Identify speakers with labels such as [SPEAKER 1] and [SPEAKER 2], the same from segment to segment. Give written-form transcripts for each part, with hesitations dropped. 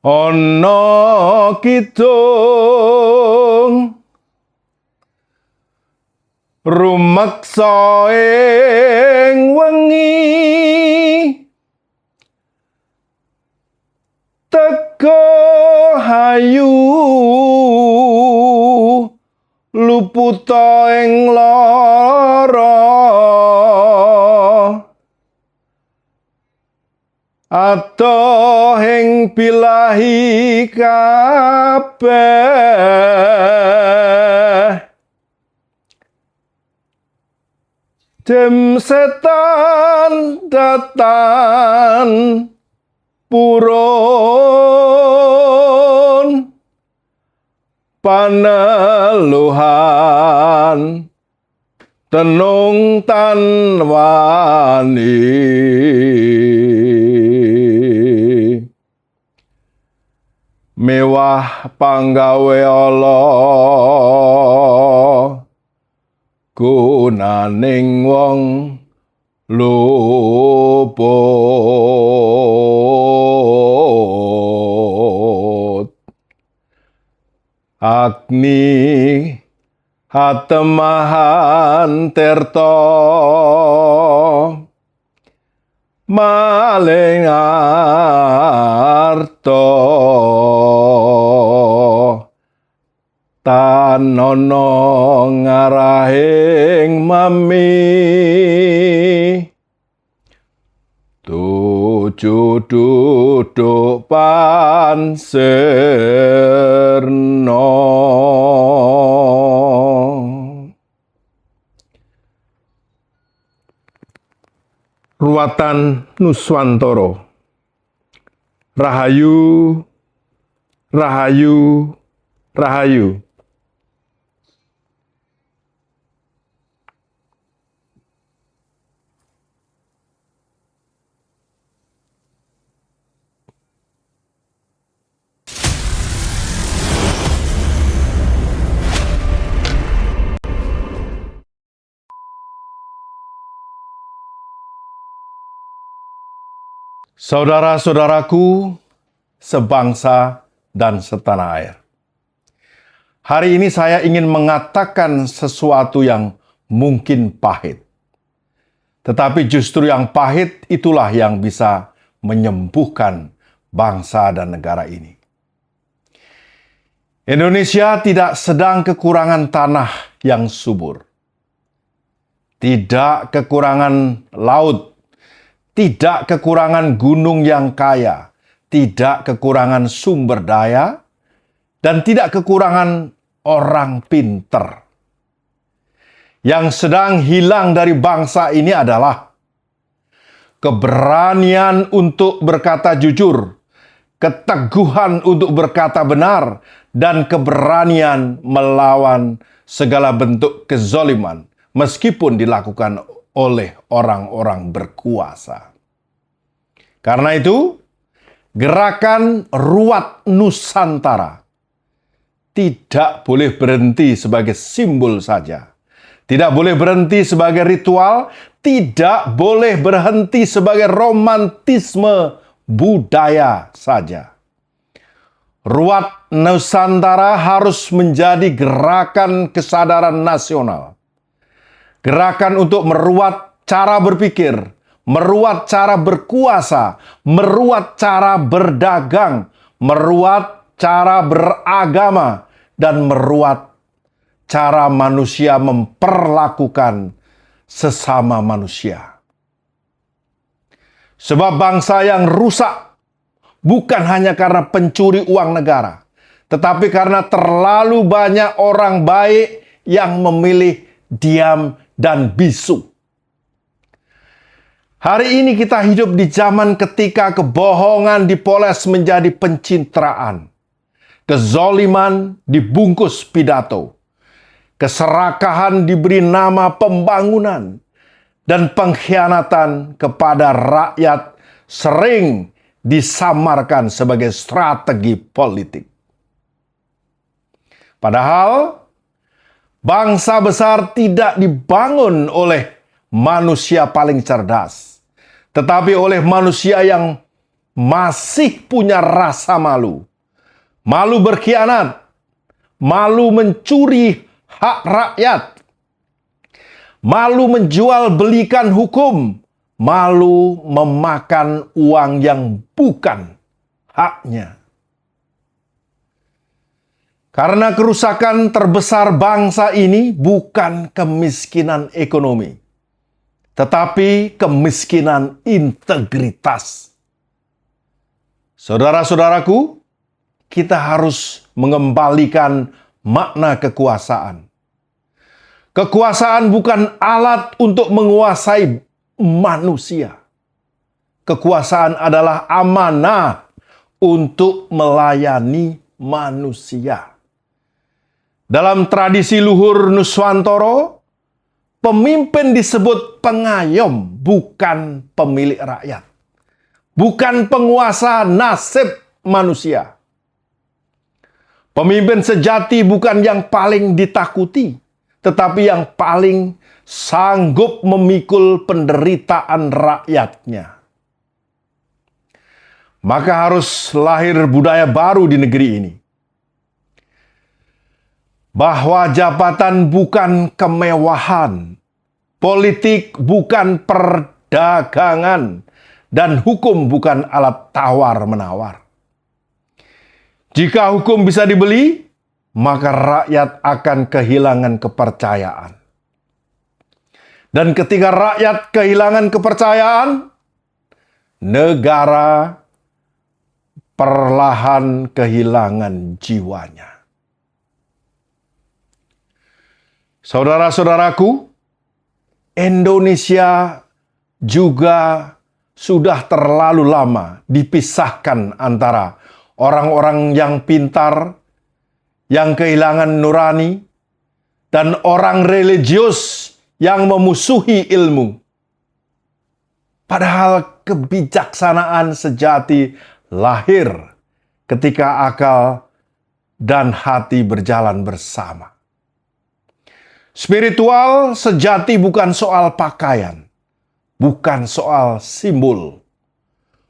[SPEAKER 1] Ana kidung rumeksa ing wengi teka hayu luputa ing lara atoh ing bilahi kabeh dem setan datan purun paneluhan tenung tan wani mewah panggawe Allah gunaning wong luput Agni hatemahan tirta maling arta tanono ngarahing mami tuju duduk panserno. Ruwatan Nuswantara. Rahayu, rahayu, rahayu. Saudara-saudaraku, sebangsa dan setanah air. Hari ini saya ingin mengatakan sesuatu yang mungkin pahit. Tetapi justru yang pahit itulah yang bisa menyembuhkan bangsa dan negara ini. Indonesia tidak sedang kekurangan tanah yang subur. Tidak kekurangan laut. Tidak kekurangan gunung yang kaya, tidak kekurangan sumber daya, dan tidak kekurangan orang pinter. Yang sedang hilang dari bangsa ini adalah keberanian untuk berkata jujur, keteguhan untuk berkata benar, dan keberanian melawan segala bentuk kezaliman, meskipun dilakukan oleh orang-orang berkuasa. Karena itu, gerakan Ruat Nusantara tidak boleh berhenti sebagai simbol saja. Tidak boleh berhenti sebagai ritual, tidak boleh berhenti sebagai romantisme budaya saja. Ruat Nusantara harus menjadi gerakan kesadaran nasional. Gerakan untuk meruat cara berpikir, meruat cara berkuasa, meruat cara berdagang, meruat cara beragama, dan meruat cara manusia memperlakukan sesama manusia. Sebab bangsa yang rusak bukan hanya karena pencuri uang negara, tetapi karena terlalu banyak orang baik yang memilih diam dan bisu. Hari ini kita hidup di zaman ketika kebohongan dipoles menjadi pencitraan. Kezoliman dibungkus pidato. Keserakahan diberi nama pembangunan. Dan pengkhianatan kepada rakyat sering disamarkan sebagai strategi politik. Padahal bangsa besar tidak dibangun oleh manusia paling cerdas, tetapi oleh manusia yang masih punya rasa malu. Malu berkhianat, malu mencuri hak rakyat, malu menjual belikan hukum, malu memakan uang yang bukan haknya. Karena kerusakan terbesar bangsa ini bukan kemiskinan ekonomi, tetapi kemiskinan integritas. Saudara-saudaraku, kita harus mengembalikan makna kekuasaan. Kekuasaan bukan alat untuk menguasai manusia. Kekuasaan adalah amanah untuk melayani manusia. Dalam tradisi luhur Nuswantoro, pemimpin disebut pengayom, bukan pemilik rakyat. Bukan penguasa nasib manusia. Pemimpin sejati bukan yang paling ditakuti, tetapi yang paling sanggup memikul penderitaan rakyatnya. Maka harus lahir budaya baru di negeri ini. Bahwa jabatan bukan kemewahan, politik bukan perdagangan, dan hukum bukan alat tawar-menawar. Jika hukum bisa dibeli, maka rakyat akan kehilangan kepercayaan. Dan ketika rakyat kehilangan kepercayaan, negara perlahan kehilangan jiwanya. Saudara-saudaraku, Indonesia juga sudah terlalu lama dipisahkan antara orang-orang yang pintar, yang kehilangan nurani, dan orang religius yang memusuhi ilmu. Padahal kebijaksanaan sejati lahir ketika akal dan hati berjalan bersama. Spiritual sejati bukan soal pakaian, bukan soal simbol,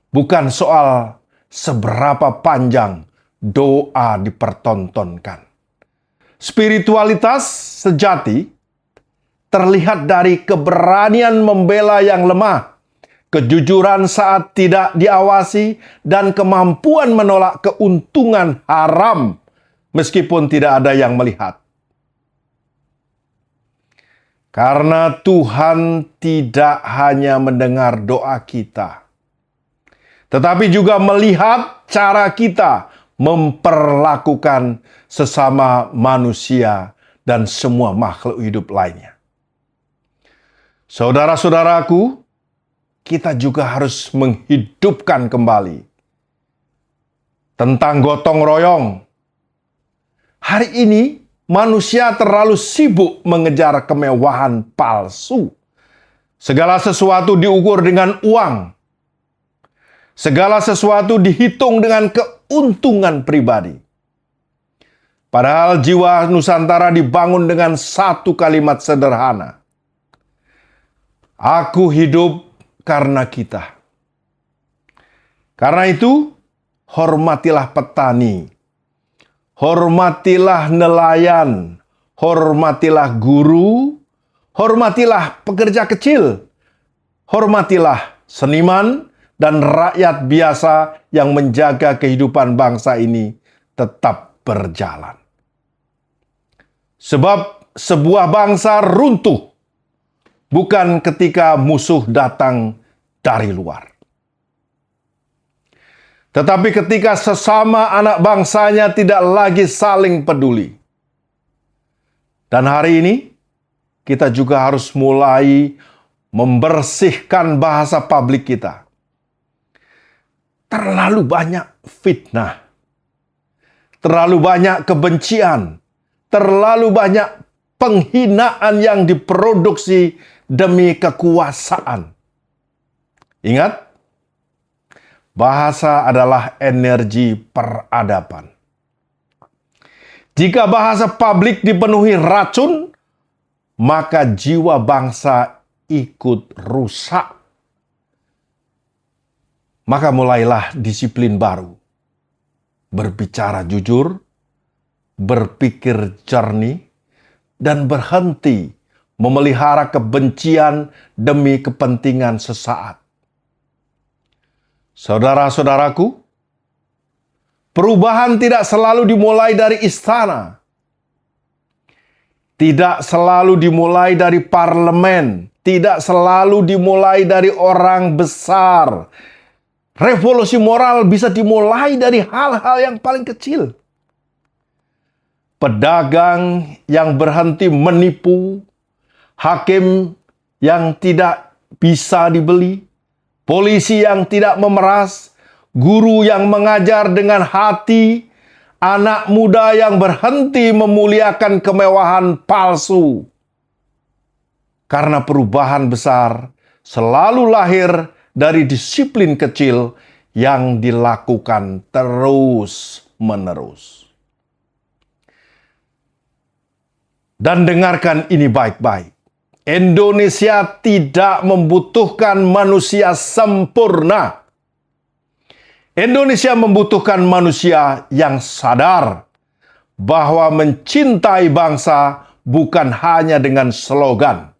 [SPEAKER 1] bukan soal seberapa panjang doa dipertontonkan. Spiritualitas sejati terlihat dari keberanian membela yang lemah, kejujuran saat tidak diawasi, dan kemampuan menolak keuntungan haram meskipun tidak ada yang melihat. Karena Tuhan tidak hanya mendengar doa kita, tetapi juga melihat cara kita memperlakukan sesama manusia dan semua makhluk hidup lainnya. Saudara-saudaraku, kita juga harus menghidupkan kembali tentang gotong royong. Hari ini, manusia terlalu sibuk mengejar kemewahan palsu. Segala sesuatu diukur dengan uang. Segala sesuatu dihitung dengan keuntungan pribadi. Padahal jiwa Nusantara dibangun dengan satu kalimat sederhana. Aku hidup karena kita. Karena itu, hormatilah petani. Hormatilah nelayan, hormatilah guru, hormatilah pekerja kecil, hormatilah seniman dan rakyat biasa yang menjaga kehidupan bangsa ini tetap berjalan. Sebab sebuah bangsa runtuh bukan ketika musuh datang dari luar, tetapi ketika sesama anak bangsanya tidak lagi saling peduli. Dan hari ini, kita juga harus mulai membersihkan bahasa publik kita. Terlalu banyak fitnah, terlalu banyak kebencian, terlalu banyak penghinaan yang diproduksi demi kekuasaan. Ingat, bahasa adalah energi peradaban. Jika bahasa publik dipenuhi racun, maka jiwa bangsa ikut rusak. Maka mulailah disiplin baru. Berbicara jujur, berpikir jernih, dan berhenti memelihara kebencian demi kepentingan sesaat. Saudara-saudaraku, perubahan tidak selalu dimulai dari istana. Tidak selalu dimulai dari parlemen. Tidak selalu dimulai dari orang besar. Revolusi moral bisa dimulai dari hal-hal yang paling kecil. Pedagang yang berhenti menipu, hakim yang tidak bisa dibeli, polisi yang tidak memeras, guru yang mengajar dengan hati, anak muda yang berhenti memuliakan kemewahan palsu. Karena perubahan besar selalu lahir dari disiplin kecil yang dilakukan terus-menerus. Dan dengarkan ini baik-baik. Indonesia tidak membutuhkan manusia sempurna. Indonesia membutuhkan manusia yang sadar bahwa mencintai bangsa bukan hanya dengan slogan,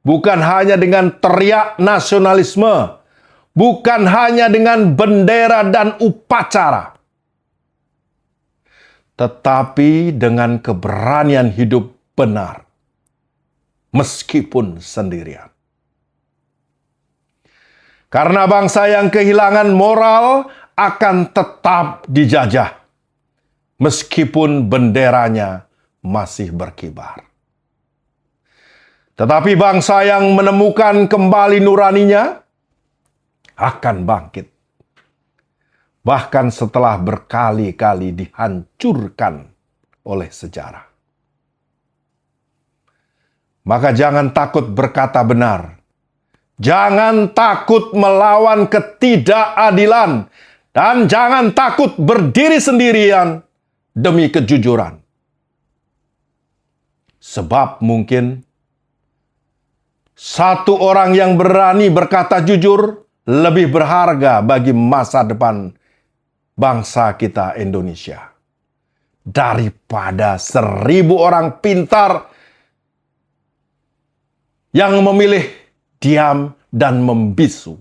[SPEAKER 1] bukan hanya dengan teriak nasionalisme, bukan hanya dengan bendera dan upacara, tetapi dengan keberanian hidup benar, meskipun sendirian. Karena bangsa yang kehilangan moral akan tetap dijajah, meskipun benderanya masih berkibar. Tetapi bangsa yang menemukan kembali nuraninya akan bangkit, bahkan setelah berkali-kali dihancurkan oleh sejarah. Maka jangan takut berkata benar. Jangan takut melawan ketidakadilan. Dan jangan takut berdiri sendirian demi kejujuran. Sebab mungkin satu orang yang berani berkata jujur lebih berharga bagi masa depan bangsa kita Indonesia. Daripada 1000 orang pintar yang memilih diam dan membisu.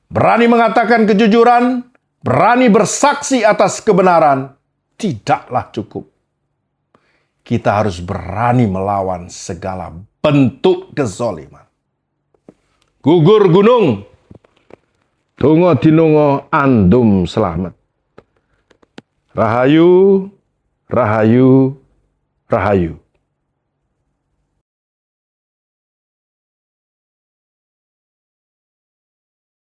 [SPEAKER 1] Berani mengatakan kejujuran, berani bersaksi atas kebenaran, tidaklah cukup. Kita harus berani melawan segala bentuk kezaliman. Gugur gunung, tungo dinungo andum selamat. Rahayu, rahayu, rahayu.